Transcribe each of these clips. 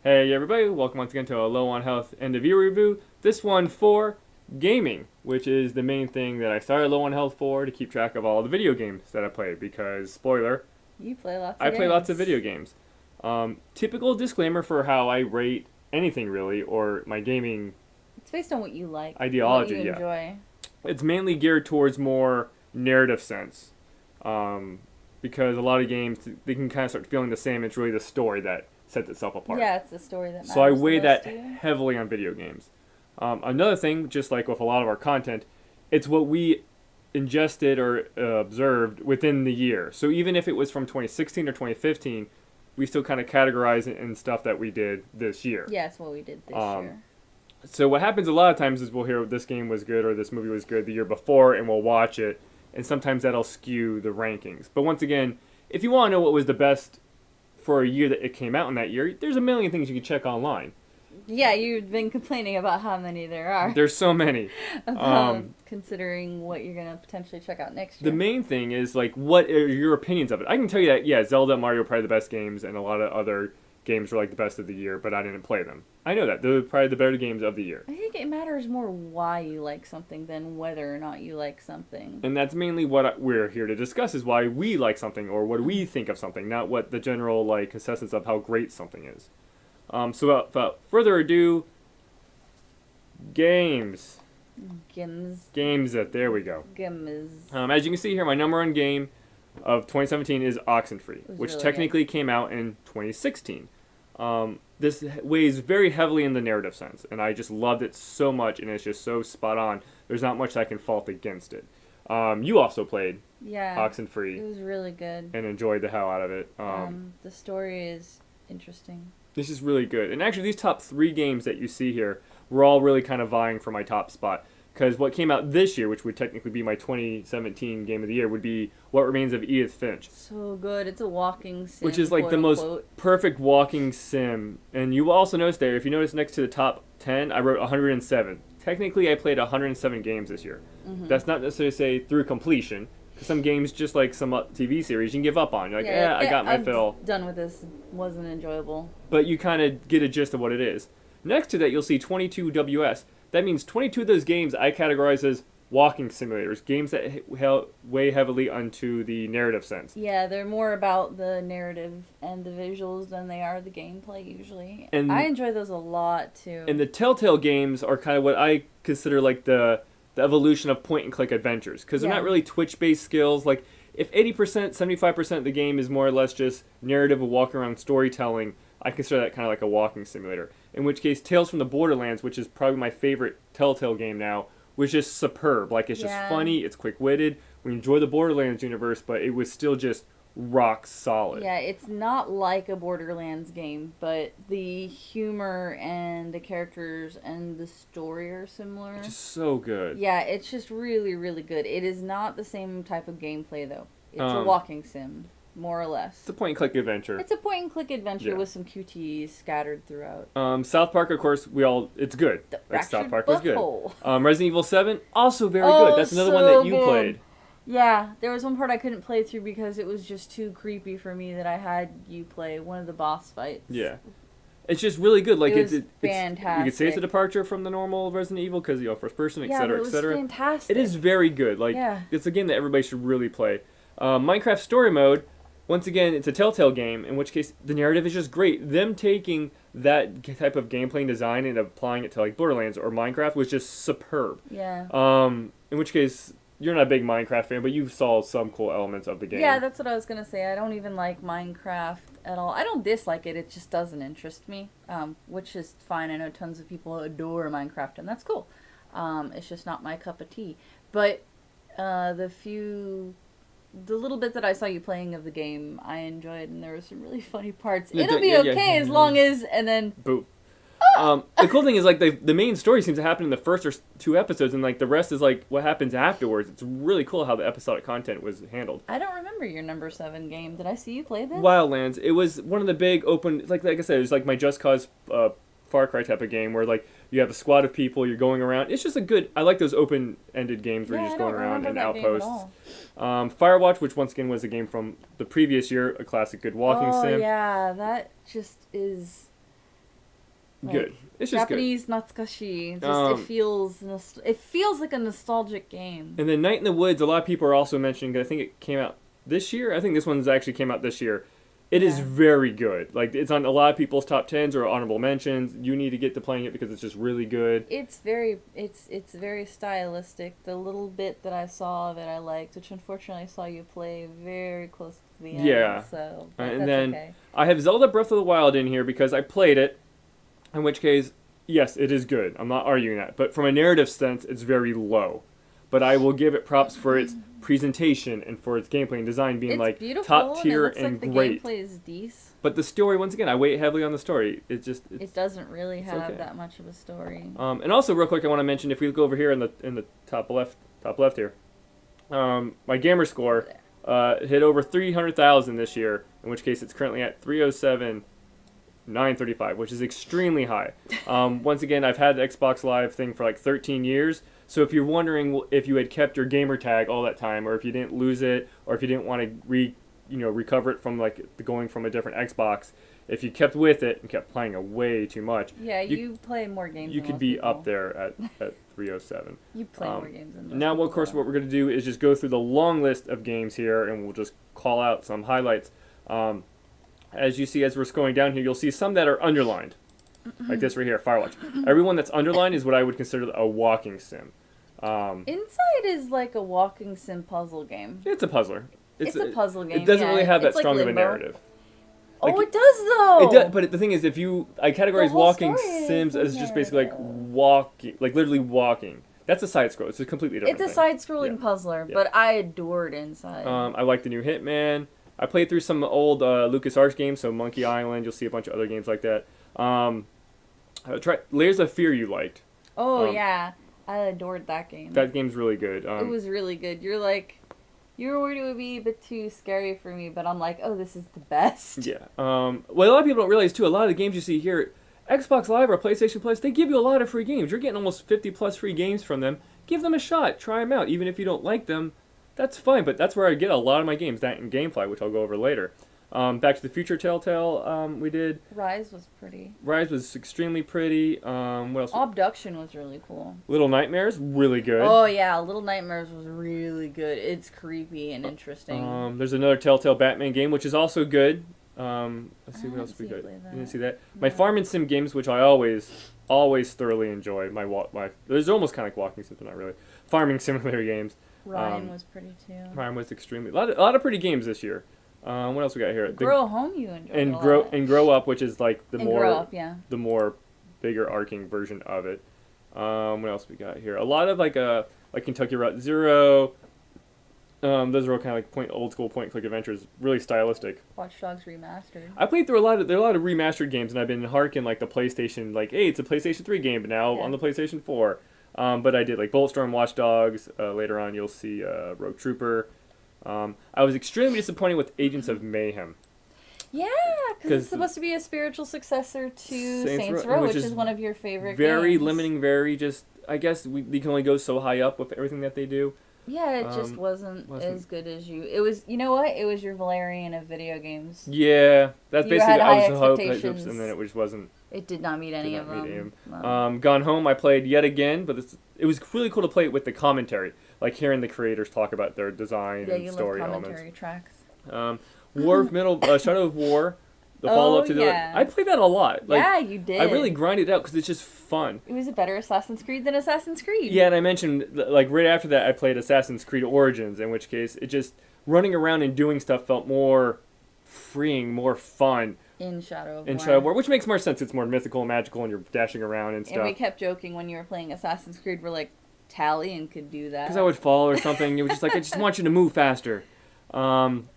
Hey everybody, welcome once again to a Low on Health end of year review. This one for gaming, which is the main thing that I started Low on Health for, to keep track of all the video games that I play, because, spoiler, You play lots of I games. play lots of video games. Typical disclaimer for how I rate anything really, or my gaming It's based on what you like. ideology, what you yeah. enjoy. It's mainly geared towards more narrative sense. Because a lot of games, they can kind of start feeling the same. It's really the story that sets itself apart. Yeah, it's the story that matters. So I weigh the most that to you. heavily on video games. Another thing, just like with a lot of our content, it's what we ingested or observed within the year. So even if it was from 2016 or 2015, we still kind of categorize it in stuff that we did this year. Yeah, it's what we did this year. So what happens a lot of times is we'll hear this game was good or this movie was good the year before, and we'll watch it, and sometimes that'll skew the rankings. But once again, if you want to know what was the best for a year that it came out in that year, there's a million things you can check online. Yeah, you've been complaining about how many there are. There's so many. Considering what you're going to potentially check out next year. The main thing is, like, what are your opinions of it? I can tell you that, yeah, Zelda and Mario are probably the best games, and a lot of other games were, like, the best of the year, but I didn't play them. I know that. They're probably the better games of the year. I think it matters more why you like something than whether or not you like something. And that's mainly what we're here to discuss, is why we like something, or what we think of something, not what the general, like, consensus of how great something is. So without further ado, games. There we go. Games. As you can see here, my number one game of 2017 is Oxenfree, which really technically came out in 2016. This weighs very heavily in the narrative sense, and I just loved it so much, and it's just so spot on. There's not much I can fault against it. You also played Oxenfree. It was really good. And enjoyed the hell out of it. The story is interesting. This is really good. And actually, these top three games that you see here were all really kind of vying for my top spot. Because what came out this year, which would technically be my 2017 game of the year, would be What Remains of Edith Finch. So good. It's a walking sim. Which is like the most perfect walking sim. And you will also notice there, if you notice next to the top 10, I wrote 107. Technically, I played 107 games this year. Mm-hmm. That's not necessarily to say through completion. Because some games, just like some TV series, you can give up on. You're like, I got my fill. Done with this. Wasn't enjoyable. But you kind of get a gist of what it is. Next to that, you'll see 22 WS. That means 22 of those games I categorize as walking simulators, games that weigh heavily onto the narrative sense. Yeah, they're more about the narrative and the visuals than they are the gameplay usually. And I enjoy those a lot too. And the Telltale games are kind of what I consider like the evolution of point-and-click adventures, because they're not really Twitch-based skills. Like, if 80%, 75% of the game is more or less just narrative or walk-around storytelling, I consider that kind of like a walking simulator. In which case, Tales from the Borderlands, which is probably my favorite Telltale game now, was just superb. Like, it's just funny, it's quick-witted. We enjoy the Borderlands universe, but it was still just rock solid. Yeah, it's not like a Borderlands game, but the humor and the characters and the story are similar. It's just so good. Yeah, it's just really, really good. It is not the same type of gameplay, though. It's a walking sim, more or less. It's a point-and-click adventure. It's a point-and-click adventure with some QTEs scattered throughout. South Park, of course, it's good. Like, South Park was good. Butthole. Resident Evil 7, also very good. That's another one that you played. Yeah, there was one part I couldn't play through because it was just too creepy for me that I had you play one of the boss fights. Yeah. It's just really good. Like, it's fantastic. You could say it's a departure from the normal Resident Evil because, first person, etc., etc. Yeah, it was fantastic. It is very good. Like, it's a game that everybody should really play. Minecraft Story Mode, once again, it's a Telltale game, in which case the narrative is just great. Them taking that type of gameplay and design and applying it to, like, Borderlands or Minecraft was just superb. Yeah. In which case, you're not a big Minecraft fan, but you saw some cool elements of the game. Yeah, that's what I was going to say. I don't even like Minecraft at all. I don't dislike it. It just doesn't interest me, which is fine. I know tons of people adore Minecraft, and that's cool. It's just not my cup of tea. But the little bit that I saw you playing of the game, I enjoyed, and there were some really funny parts. It'll be okay as long as, and then... Boo. The cool thing is, like, the main story seems to happen in the first or two episodes, and, like, the rest is, like, what happens afterwards. It's really cool how the episodic content was handled. I don't remember your number 7 game. Did I see you play this? Wildlands. It was one of the big open, like I said, it was, like, my Just Cause Far Cry type of game where, like, you have a squad of people, you're going around. It's just I like those open-ended games where you're just going around and outposts. Firewatch, which once again was a game from the previous year, a classic good walking sim. Oh, yeah, that just is... good. It's just Japanese natsukashi. Um, It feels like a nostalgic game. good. And then Night in the Woods, a lot of people are also mentioning, I think it came out this year. I think this one's actually came out this year. It is very good. Like, it's on a lot of people's top 10s or honorable mentions. You need to get to playing it because it's just really good. It's very stylistic. The little bit that I saw of it I liked, which unfortunately I saw you play very close to the end. Yeah. So And that's then okay. I have Zelda Breath of the Wild in here because I played it, in which case, yes, it is good. I'm not arguing that. But from a narrative sense, it's very low. But I will give it props for its presentation and for its gameplay and design being It's like beautiful, top tier and it looks like the great. gameplay is decent. But the story, once again, I weight heavily on the story. It doesn't really have okay. that much of a story. And also, real quick, I want to mention if we go over here in the top left here, my gamer score hit over 300,000 this year. In which case, it's currently at 307,935, which is extremely high. Once again, I've had the Xbox Live thing for like 13 years. So if you're wondering if you had kept your gamer tag all that time, or if you didn't lose it, or if you didn't want to recover it from like going from a different Xbox, if you kept with it and kept playing it way too much, Yeah, you play more games. you than could most be people. up there at 307. You play more games than most Now, people, of course, though. what we're going to do is just go through the long list of games here, and we'll just call out some highlights. As you see, as we're scrolling down here, you'll see some that are underlined, like this right here, Firewatch. Everyone that's underlined is what I would consider a walking sim. Inside is like a walking sim puzzle game. It's a puzzler. It's a puzzle game. It doesn't yeah. really have that It's like strong of a Limbo. narrative. Oh, it does though. It does, but the thing is, if I categorize whole walking story is sims as just basically like narrative. walking, like literally walking. That's a side scroll. It's a completely different It's a thing. side-scrolling Yeah. puzzler, Yeah. but I adored Inside. I like the new Hitman. I played through some old LucasArts games, so Monkey Island. You'll see a bunch of other games like that. Try Layers of Fear. You liked. Yeah, I adored that game. That game's really good. It was really good. You were worried it would be a bit too scary for me, but I'm like, oh, this is the best. Yeah. What a lot of people don't realize too, a lot of the games you see here, Xbox Live or PlayStation Plus, they give you a lot of free games. You're getting almost 50 plus free games from them. Give them a shot. Try them out. Even if you don't like them, that's fine. But that's where I get a lot of my games. That and GameFly, which I'll go over later. Back to the Future Telltale, we did. Rise was pretty. Rise was extremely pretty. What else? Abduction was really cool. Little Nightmares, really good. Oh yeah, Little Nightmares was really good. It's creepy and interesting. There's another Telltale Batman game, which is also good. Let's see what else we got. You didn't see that? My farm and sim games, which I always thoroughly enjoy. There's almost kind of like walking sims, but not really. Farming simulator games. Ryan was pretty too. Ryan was extremely a lot of pretty games this year. What else we got here? Grow Home you enjoyed and a grow lot. and grow up, which is like the Grow Up, yeah. the more bigger arcing version of it. What else we got here? A lot of like Kentucky Route Zero. Those are all kind of like old school point and click adventures, really stylistic. Watch Dogs Remastered. I played through there are a lot of remastered games, and I've been harking like the PlayStation, like, hey, it's a PlayStation 3 game, but now on the PlayStation 4. But I did like Bulletstorm, Watch Dogs. Later on, you'll see Rogue Trooper. I was extremely disappointed with Agents of Mayhem. Yeah, because it's supposed to be a spiritual successor to Saints Row, which is one of your favorite very games. limiting, very just, I guess we can only go so high up with everything that they do. Yeah, it just wasn't as good as you. It was, you know what? It was your Valerian of video games. Yeah, that's You basically, had I high was hoping, expectations. and then it just wasn't. It did not meet any of them. No. Gone Home, I played yet again, but it was really cool to play it with the commentary, like hearing the creators talk about their design and story love elements. commentary tracks. War of Shadow of War, the follow-up to yeah. I played that a lot. Like, yeah, you did. I really grinded it out because it's just fun. It was a better Assassin's Creed than Assassin's Creed. Yeah, and I mentioned, like, right after that, I played Assassin's Creed Origins, in which case, it just, running around and doing stuff felt more freeing, more fun. In Shadow of War. In Shadow of War, which makes more sense. It's more mythical and magical, and you're dashing around and stuff. And we kept joking when you were playing Assassin's Creed, we're like, Talion could do that. Because I would fall or something. It was just like, I just want you to move faster. And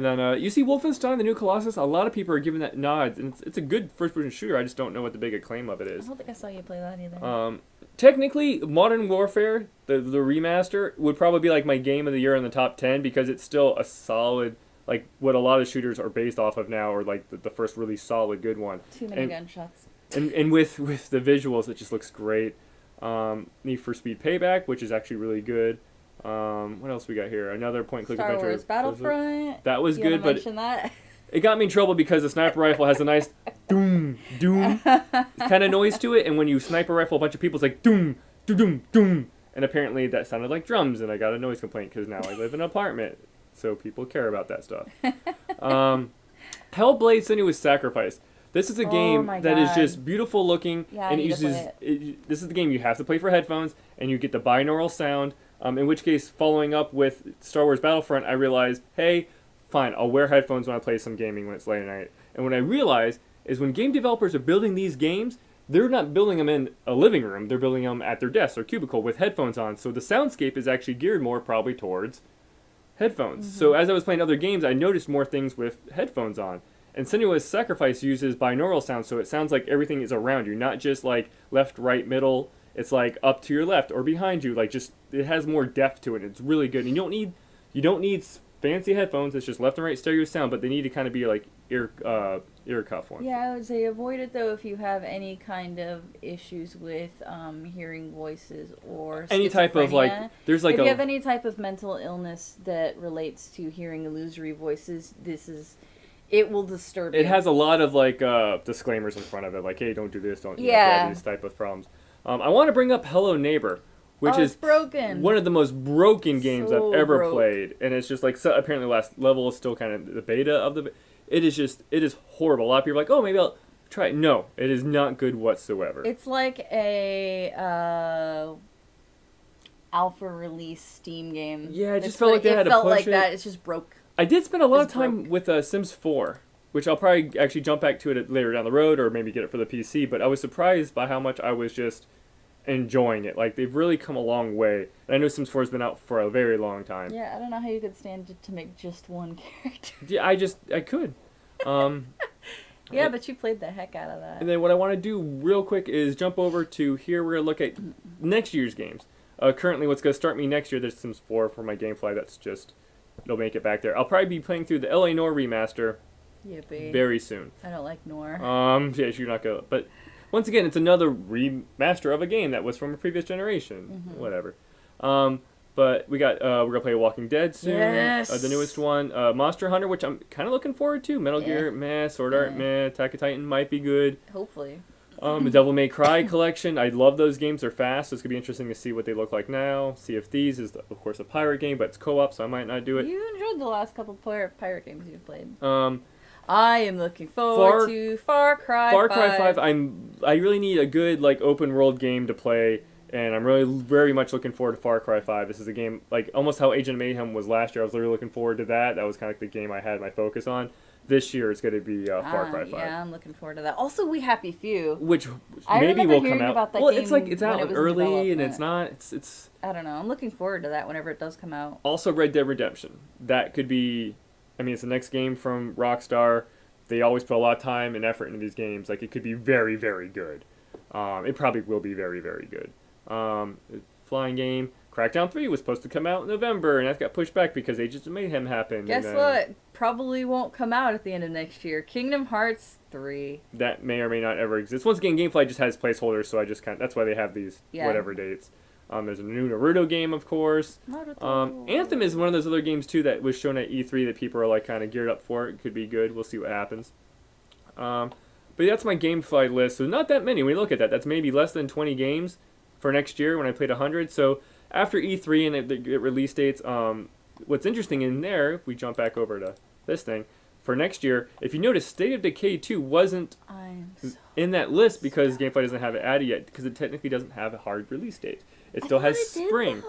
then you see Wolfenstein, the new Colossus. A lot of people are giving that nods, and it's a good first-person shooter. I just don't know what the big acclaim of it I is. don't think I saw you play that either. Technically, Modern Warfare, the remaster, would probably be like my game of the year in the top 10 because it's still a solid, like what a lot of shooters are based off of now, or like the first really solid good one. Too many gunshots. And with the visuals, it just looks great. Need for Speed Payback, which is actually really good. What else we got here? Another point-and-click Star adventure. Wars Battlefront. That was you good, but mention that? it got me in trouble because the sniper rifle has a nice doom, doom kind of noise to it. And when you sniper rifle a bunch of people, it's like doom, doom, doom, doom. And apparently that sounded like drums, and I got a noise complaint because now I live in an apartment, so people care about that stuff. Hellblade: Senua's Sacrifice. This is a game that is just beautiful looking, and it uses. This is the game you have to play for headphones, and you get the binaural sound. In which case, following up with Star Wars Battlefront, I realized, hey, fine, I'll wear headphones when I play some gaming when it's late at night. And what I realized is when game developers are building these games, they're not building them in a living room. They're building them at their desk or cubicle with headphones on. So the soundscape is actually geared more probably towards headphones. So as I was playing other games, I noticed more things with headphones on. And Senua's Sacrifice uses binaural sound, so it sounds like everything is around you, not just like left, right, middle. It's like up to your left or behind you. Like just it has more depth to it. It's really good. And you don't need fancy headphones. It's just left and right stereo sound, but they need to kind of be like ear cuff ones. Yeah, I would say avoid it though if you have any kind of issues with hearing voices or any type of like there's like if you have any type of mental illness that relates to hearing illusory voices, it will disturb you. It has a lot of like disclaimers in front of it, like hey, don't do this, don't do that, these type of problems. I want to bring up Hello Neighbor, which is broken. One of the most broken games I've ever played, and it's just like apparently the last level is still kind of the beta of the. It is horrible. A lot of people are like, oh, maybe I'll try it. No, it is not good whatsoever. It's like a alpha release Steam game. Yeah, it just felt like they had to push it. It felt like that. It's just broke. I did spend a lot of time with Sims 4, which I'll probably actually jump back to it later down the road, or maybe get it for the PC. But I was surprised by how much I was just enjoying it. Like they've really come a long way. And I know Sims 4 has been out for a very long time. Yeah, I don't know how you could stand to make just one character. Yeah, I could. Yeah, but you played the heck out of that. And then what I want to do real quick is jump over to here. We're going to look at next year's games. Currently, what's going to start me next year, there's Sims 4 for my Gamefly. That's just, it'll make it back there. I'll probably be playing through the LA Noire remaster very soon. I don't like Noire. Yeah, you're not going to. But once again, it's another remaster of a game that was from a previous generation. Whatever. But we got we're gonna play Walking Dead soon. Yes. The newest one, Monster Hunter, which I'm kind of looking forward to. Metal Gear, meh. Sword Art, meh. Attack of Titan might be good. Hopefully. The Devil May Cry collection. I love those games. They're fast, so it's gonna be interesting to see what they look like now. Sea of Thieves is of course a pirate game, but it's co-op, so I might not do it. You enjoyed the last couple pirate games you've played. I am looking forward to Far Cry 5. Far Cry 5. I really need a good like open world game to play. And I'm really very much looking forward to Far Cry 5. This is a game, like almost how Agent of Mayhem was last year. I was really looking forward to that. That was kind of like the game I had my focus on. This year it's going to be Far Cry 5. Yeah, I'm looking forward to that. Also, We Happy Few. Which maybe will come out. About that well, game it's like it's out early and it's not. It's. I don't know. I'm looking forward to that whenever it does come out. Also, Red Dead Redemption. That could be. I mean, it's the next game from Rockstar. They always put a lot of time and effort into these games. Like it could be very, very good. It probably will be very, very good. Flying game. Crackdown 3 was supposed to come out in November, and that got pushed back because Agents of Mayhem happened. Guess what? Probably won't come out at the end of next year. Kingdom Hearts 3. That may or may not ever exist. Once again, Gamefly just has placeholders, so I just that's why they have these whatever dates. There's a new Naruto game, of course. Anthem is one of those other games, too, that was shown at E3 that people are like kind of geared up for. It could be good. We'll see what happens. But that's my Gamefly list. So not that many. When you look at that, that's maybe less than 20 games for next year when I played 100. So after E3 and the release dates, what's interesting in there, if we jump back over to this thing, for next year, if you notice, State of Decay 2 wasn't in that list because Gamefly doesn't have it added yet, because it technically doesn't have a hard release date. It still has spring.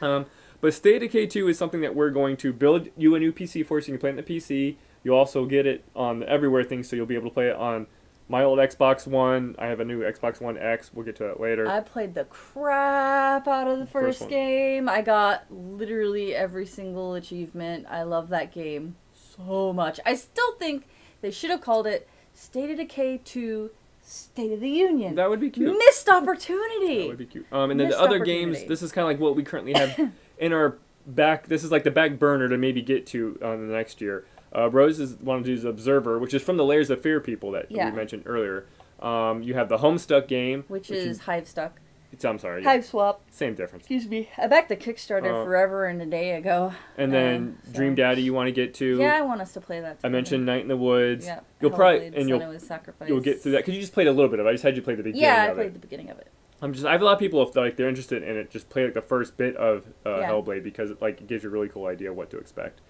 But State of Decay 2 is something that we're going to build you a new PC for, so you can play it on the PC. You'll also get it on the Everywhere thing, so you'll be able to play it on my old Xbox One. I have a new Xbox One X. We'll get to that later. I played the crap out of the first game. I got literally every single achievement. I love that game so much. I still think they should have called it State of Decay 2 State of the Union. That would be cute. Missed opportunity. That would be cute. And then the other games, this is kind of like what we currently have in our back. This is like the back burner to maybe get to on the next year. Rose is one of these Observer, which is from the Layers of Fear people that we mentioned earlier. You have the Homestuck game, which is Hivestuck. I'm sorry. Hive Swap. Same difference. Excuse me. I backed the Kickstarter forever and a day ago. And then Dream Daddy you want to get to. Yeah, I want us to play that together. I mentioned Night in the Woods. Yeah. You'll probably Sacrifice. you'll get through that because you just played a little bit of it. I just had you play the beginning. Yeah, I played the beginning of it. I have a lot of people if like they're interested in it, just play like the first bit of Hellblade because it gives you a really cool idea of what to expect.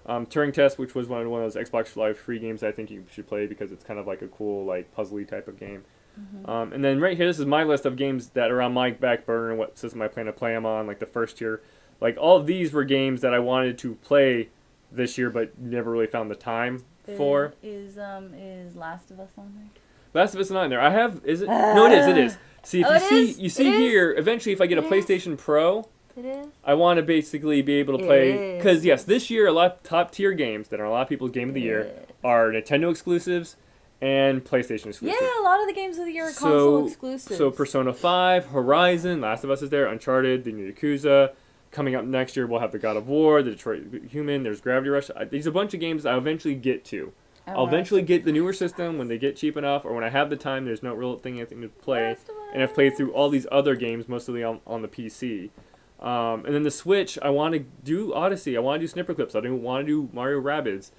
Turing Test, which was one of those Xbox Live free games I think you should play because it's kind of like a cool like puzzly type of game. Mm-hmm. And then right here, this is my list of games that are on my back burner and what system I plan to play them on, like the first tier. Like all of these were games that I wanted to play this year but never really found the time for. Is Last of Us on there? Last of Us is not in there. Is it? No, it is. See, if you see here, eventually if I get a PlayStation Pro, it is. I want to basically be able to play, because yes, this year a lot of top tier games that are a lot of people's game of the year are Nintendo exclusives and PlayStation exclusives. Yeah, a lot of the games of the year are console exclusives. So Persona 5, Horizon, Last of Us is there, Uncharted, the new Yakuza. Coming up next year, we'll have the God of War, the Detroit Human, there's Gravity Rush. There's a bunch of games I'll eventually get to. I'll eventually get the newer system when they get cheap enough, or when I have the time, there's no real anything to play. And I've played through all these other games, mostly on the PC. And then the Switch, I want to do Odyssey. I want to do Snipper Clips. I don't want to do Mario Rabbids.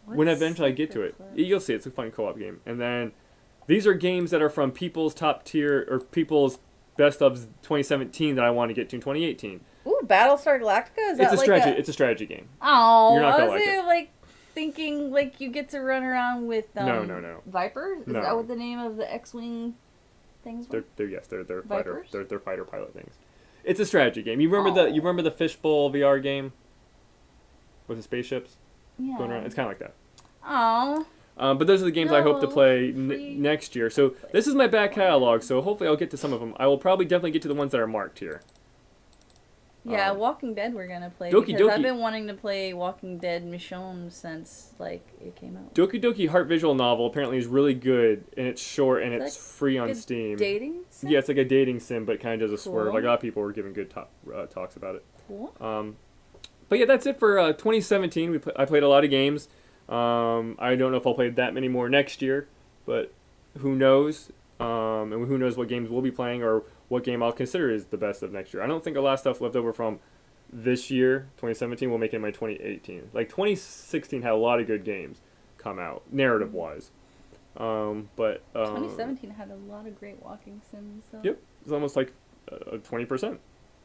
When eventually I get to it. You'll see, it's a fun co-op game. And then these are games that are from people's top tier, or people's best of 2017 that I want to get to in 2018. Ooh, Battlestar Galactica? Is that It's a strategy game. Oh, you're not gonna like it. Like thinking like you get to run around with No. Vipers? Is that what the name of the X-Wing things were? They're Vipers? They're fighter pilot things. It's a strategy game. You remember the Fishbowl VR game with the spaceships going around? It's kind of like that. Oh. But those are the games I hope to play next year. So this is my back catalog. So hopefully I'll get to some of them. I will probably definitely get to the ones that are marked here. Yeah, Walking Dead we're gonna play Doki because Doki. I've been wanting to play Walking Dead Michonne since it came out. Doki Doki Heart Visual Novel apparently is really good, and it's short and it's free on Steam. Dating sim? Yeah, it's like a dating sim, but it kind of does a swerve. Like a lot of people were giving good talks about it. Cool. But yeah, that's it for 2017. I played a lot of games. I don't know if I'll play that many more next year, but who knows? And who knows what games we'll be playing or what game I'll consider is the best of next year. I don't think a lot of stuff left over from this year, 2017, will make it in my 2018. Like 2016 had a lot of good games come out, narrative-wise. But 2017 had a lot of great walking sims. So. Yep, it's almost like 20%.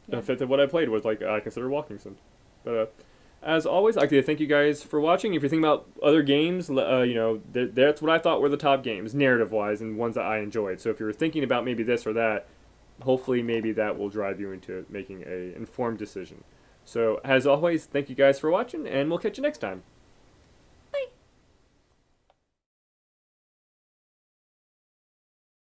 Yeah. A fifth of what I played was like I consider walking sims. But as always, I'd like to thank you guys for watching. If you're thinking about other games, that's what I thought were the top games, narrative-wise, and ones that I enjoyed. So if you're thinking about maybe this or that, hopefully maybe that will drive you into making an informed decision. So as always, thank you guys for watching, and we'll catch you next time.